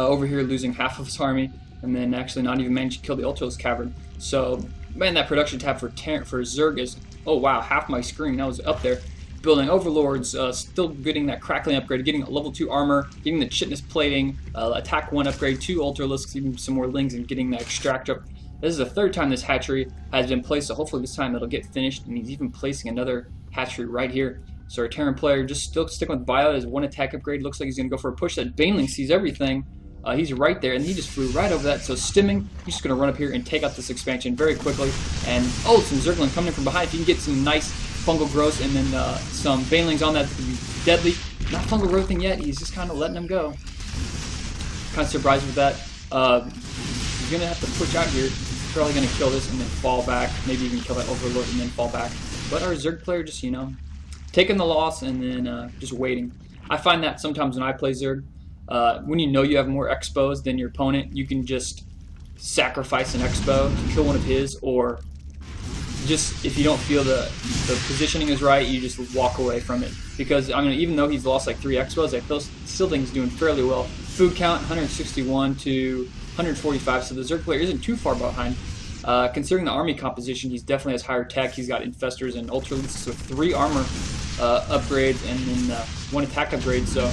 over here losing half of his army, and then actually not even managed to kill the ultralisk cavern. So man, that production tab for Zerg is, oh wow, half my screen that was up there. Building overlords, still getting that crackling upgrade, getting a level 2 armor, getting the chitness plating, attack 1 upgrade, 2 ultralisks, even some more lings, and getting that extract up. This is the 3rd time this hatchery has been placed, so hopefully this time it'll get finished, and he's even placing another hatchery right here. So our Terran player just still sticking with bio as 1 attack upgrade. Looks like he's going to go for a push. That Baneling sees everything. He's right there, and he just flew right over that. So stimming, he's just going to run up here and take out this expansion very quickly. And oh, some Zergling coming in from behind. If you can get some nice fungal growth and then some Banelings on that, that could be deadly. Not fungal growthing yet. He's just kind of letting them go. Kind of surprised with that. He's going to have to push out here. Probably going to kill this and then fall back. Maybe even kill that Overlord and then fall back. But our Zerg player just, you know, taking the loss and then just waiting. I find that sometimes when I play Zerg, when you know you have more expos than your opponent, you can just sacrifice an expo to kill one of his, or just if you don't feel the positioning is right, you just walk away from it. Because I mean, even though he's lost like 3 expos, I still think he's doing fairly well. Food count 161 to 145, so the Zerg player isn't too far behind. Considering the army composition, he's definitely has higher tech. He's got infestors and ultralisks with 3 armor upgrades and then 1 attack upgrade. So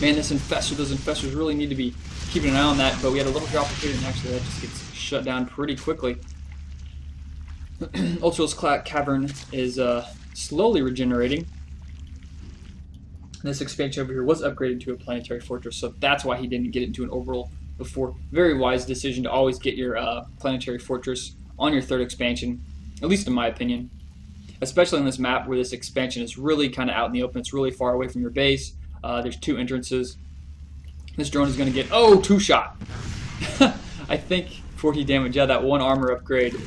man, those infestors really need to be keeping an eye on that. But we had a little drop here, and actually that just gets shut down pretty quickly. Ultralisk cavern is slowly regenerating. This expansion over here was upgraded to a planetary fortress, so that's why he didn't get into an overall before. Very wise decision to always get your planetary fortress on your 3rd expansion, at least in my opinion. Especially on this map where this expansion is really kind of out in the open. It's really far away from your base. There's 2 entrances. This drone is going to get, oh, 2-shot. I think 40 damage. Yeah, that 1 armor upgrade.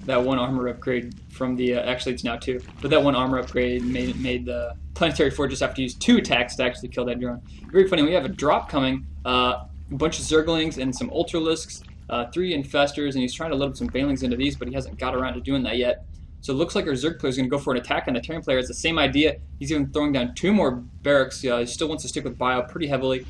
That 1 armor upgrade from the, actually it's now 2, but that 1 armor upgrade made the planetary fortress have to use 2 attacks to actually kill that drone. Very funny. We have a drop coming. A bunch of Zerglings and some ultralisks, 3 infestors, and he's trying to load up some Banelings into these, but he hasn't got around to doing that yet. So it looks like our Zerg player is going to go for an attack on the Terran player. It's the same idea. He's even throwing down 2 more barracks. He still wants to stick with bio pretty heavily,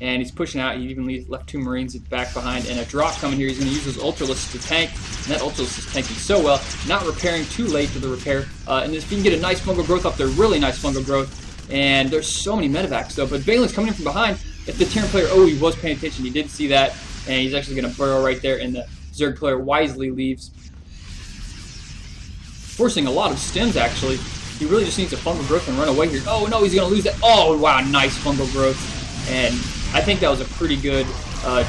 and he's pushing out. He even left 2 Marines back behind, and a drop coming here. He's going to use those ultralisks to tank, and that ultralisk is tanking so well. Not repairing too late to the repair, and if you can get a nice fungal growth up there, really nice fungal growth. And there's so many medevacs though. But Baneling's coming in from behind. If the Terran player, oh, he was paying attention, he did see that, and he's actually going to burrow right there, and the Zerg player wisely leaves. Forcing a lot of stims, actually. He really just needs a fungal growth and run away here. Oh, no, he's going to lose that. Oh, wow, nice fungal growth. And I think that was a pretty good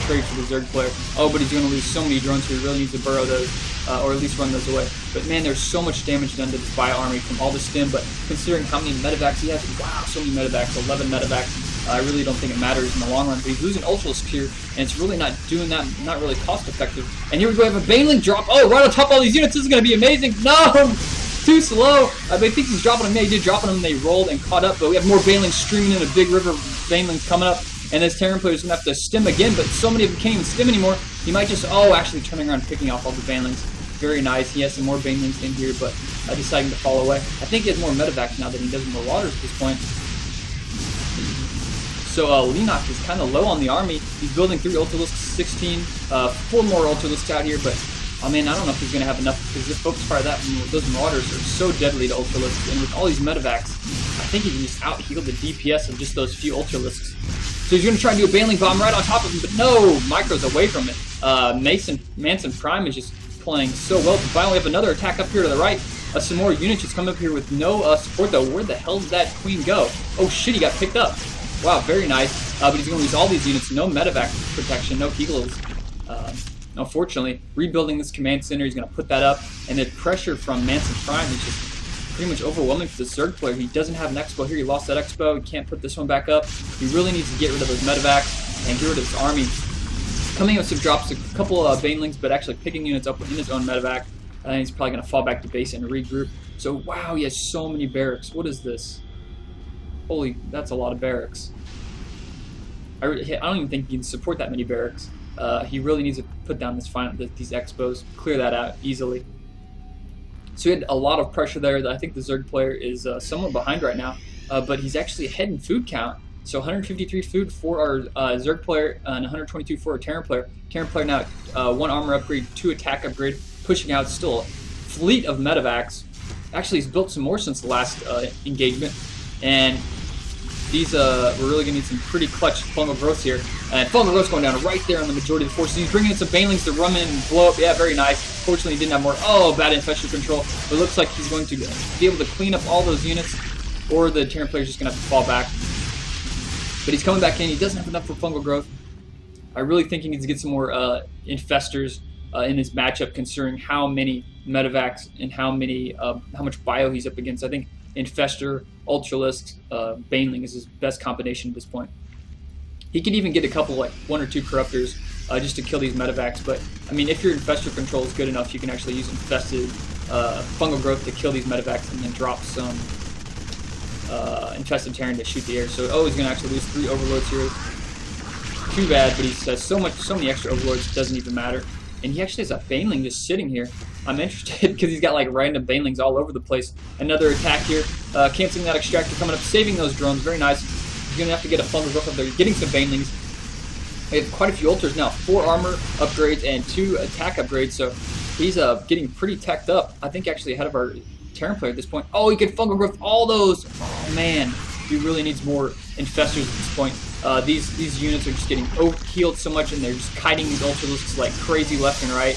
trade for the Zerg player. Oh, but he's going to lose so many drones, so he really needs to burrow those, or at least run those away. But, man, there's so much damage done to this bio army from all the stim, but considering how many medevacs he has, wow, so many medevacs, 11 medevacs. I really don't think it matters in the long run, but he's losing ultralisk here, and it's really not doing that, not really cost effective. And here we go, we have a Baneling drop. Oh, right on top of all these units, this is going to be amazing. No, too slow. I think he's dropping them. Yeah, he did dropping them, they rolled and caught up, but we have more Banelings streaming in a big river. Banelings coming up, and this Terran player is going to have to stim again, but so many of them can't even stim anymore. He might just, oh, actually turning around and picking off all the Banelings. Very nice. He has some more Banelings in here, but deciding to fall away. I think he has more medevacs now than he does Marauders at this point. So Leenock is kind of low on the army. He's building 3 ultralisks, 16, 4 more ultralisks out here, but I mean, I don't know if he's going to have enough, because this focus fire that those Marauders are so deadly to ultralisks, and with all these medevacs, I think he can just out-heal the DPS of just those few ultralisks. So he's going to try and do a Baneling bomb right on top of him, but no, Micro's away from it. MasonPrime is just playing so well. Finally, we have another attack up here to the right. Some more units just come up here with no support, though. Where the hell did that queen go? Oh shit, he got picked up. Wow, very nice. But he's going to lose all these units. No medevac protection, no Kegels. Unfortunately, rebuilding this command center, he's going to put that up. And the pressure from MasonPrime is just pretty much overwhelming for the Zerg player. He doesn't have an expo here. He lost that expo. He can't put this one back up. He really needs to get rid of those medevacs and get rid of his army. Coming in with some drops, a couple of Banelings, but actually picking units up in his own medevac. And he's probably going to fall back to base and regroup. So, wow, he has so many barracks. What is this? Holy, that's a lot of barracks. I don't even think he can support that many barracks. He really needs to put down these expos, clear that out easily. So he had a lot of pressure there. I think the Zerg player is somewhat behind right now, but he's actually ahead in food count. So 153 food for our Zerg player and 122 for our Terran player. Terran player now 1 armor upgrade, 2 attack upgrade, pushing out still a fleet of medevacs. Actually, he's built some more since the last engagement, and these we're really gonna need some pretty clutch fungal growths here. And fungal growth's going down right there on the majority of the forces. He's bringing in some banelings to run in and blow up. Yeah, very nice. Fortunately, he didn't have more. Oh, bad infestor control. But it looks like he's going to be able to clean up all those units, or the Terran player's just gonna have to fall back. But he's coming back in. He doesn't have enough for fungal growth. I really think he needs to get some more infestors in his matchup, considering how many medevacs and how much bio he's up against. I think infestor, ultralisk, baneling is his best combination at this point. He could even get a couple, like 1 or 2 corruptors just to kill these medevacs. But I mean, if your infestor control is good enough, you can actually use infested fungal growth to kill these medevacs and then drop some infested Terran to shoot the air. So he's going to actually lose 3 overlords here. Too bad, but he says so many extra overlords, it doesn't even matter. And he actually has a baneling just sitting here. I'm interested because he's got like random banelings all over the place. Another attack here, canceling that extractor, coming up, saving those drones. Very nice. He's going to have to get a fungal growth up there, getting some banelings. We have quite a few ultras now, 4 armor upgrades and 2 attack upgrades. So he's getting pretty teched up. I think actually ahead of our Terran player at this point. Oh, he could fungal growth all those. Oh man, he really needs more infestors at this point. These units are just getting healed so much, and they're just kiting these ultralisks like crazy left and right.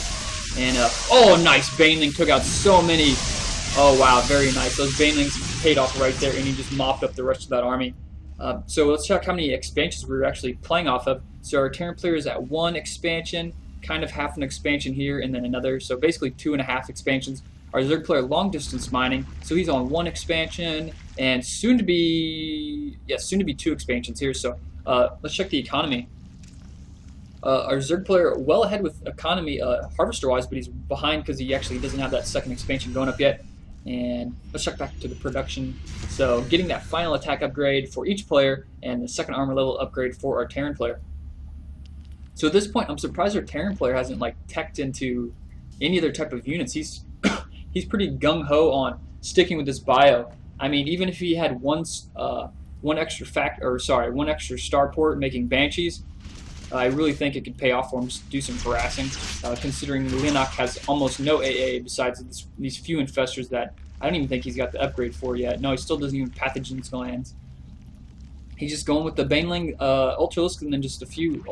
And oh, nice baneling, took out so many. Oh wow, very nice. Those banelings paid off right there, and he just mopped up the rest of that army. So let's check how many expansions we're actually playing off of. So our Terran player is at 1 expansion, kind of half an expansion here, and then another. So basically 2.5 expansions. Our Zerg player long distance mining, so he's on 1 expansion, and soon to be 2 expansions here. So let's check the economy. Our Zerg player well ahead with economy harvester-wise, but he's behind because he actually doesn't have that 2nd expansion going up yet. And let's check back to the production. So getting that final attack upgrade for each player, and the 2nd armor level upgrade for our Terran player. So at this point, I'm surprised our Terran player hasn't like teched into any other type of units. He's pretty gung-ho on sticking with this bio. I mean, even if he had one extra starport making banshees, I really think it could pay off for him to do some harassing, considering Leenock has almost no AA besides these few infestors that I don't even think he's got the upgrade for yet. No, he still doesn't even pathogens glands. He's just going with the baneling ultralisk and then just a few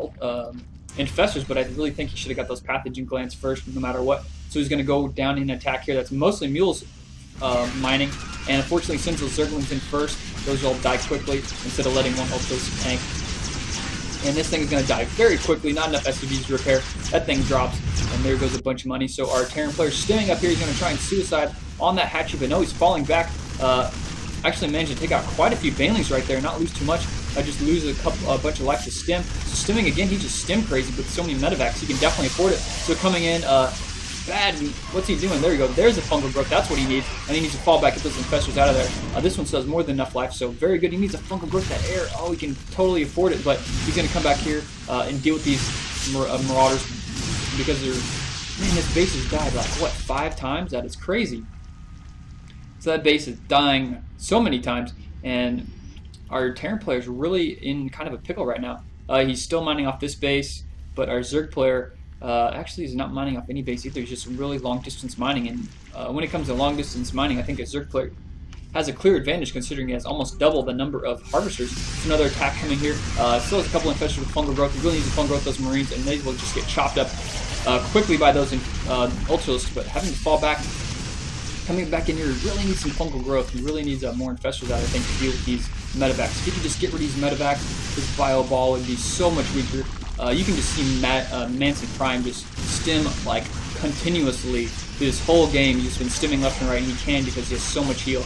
infestors, but I really think he should have got those pathogen glands first no matter what. So he's going to go down in attack here. That's mostly mules mining, and unfortunately since those Zerglings in first, those all die quickly instead of letting one ultralisk tank. And this thing is going to die very quickly, not enough SCVs to repair. That thing drops, and there goes a bunch of money. So our Terran player staying up here, he's going to try and suicide on that hatchery, but no, he's falling back. Actually managed to take out quite a few banelings right there, not lose too much. I just lose a bunch of life to stim. So stimming again, he's just stim crazy with so many medevacs. He can definitely afford it. So coming in, bad. What's he doing? There you go. There's a fungal growth. That's what he needs. And he needs to fall back, get those infestors out of there. This one still has more than enough life, so very good. He needs a fungal growth that air. Oh, he can totally afford it, but he's going to come back here and deal with these marauders because they're... Man, this base has died like, what, 5 times? That is crazy. So that base is dying so many times, and our Terran player is really in kind of a pickle right now. He's still mining off this base, but our Zerg player actually is not mining off any base either. He's just really long distance mining, and when it comes to long distance mining, I think a Zerg player has a clear advantage considering he has almost double the number of harvesters. There's another attack coming here. Still has a couple infestors with fungal growth. He really needs to fungal growth those Marines, and they will just get chopped up quickly by those ultralisks, but having to fall back. Coming back in here, really needs some fungal growth. He really needs more infestors out, I think, to deal with these medevacs. If he could just get rid of these medevacs, his bio ball would be so much weaker. You can just see MasonPrime just stim like continuously through this whole game. He's just been stimming left and right, and he can because he has so much heal.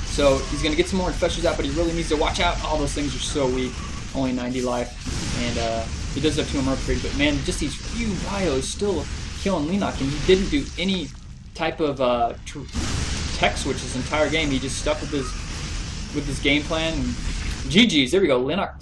So he's going to get some more infestors out, but he really needs to watch out. All those things are so weak. Only 90 life. And he does have 2 more upgrades, but man, just these few bios still killing Leenock, and he didn't do any type of tech switch this entire game. He just stuck with his game plan. And GG's, there we go. Leenock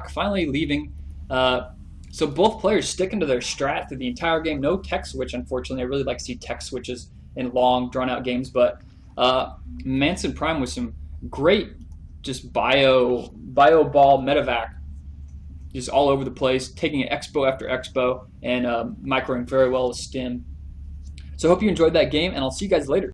finally leaving. So both players sticking to their strat through the entire game. No tech switch, unfortunately. I really like to see tech switches in long, drawn-out games, but MasonPrime with some great just bio ball medevac, just all over the place, taking expo after expo and microing very well with stim. So I hope you enjoyed that game, and I'll see you guys later.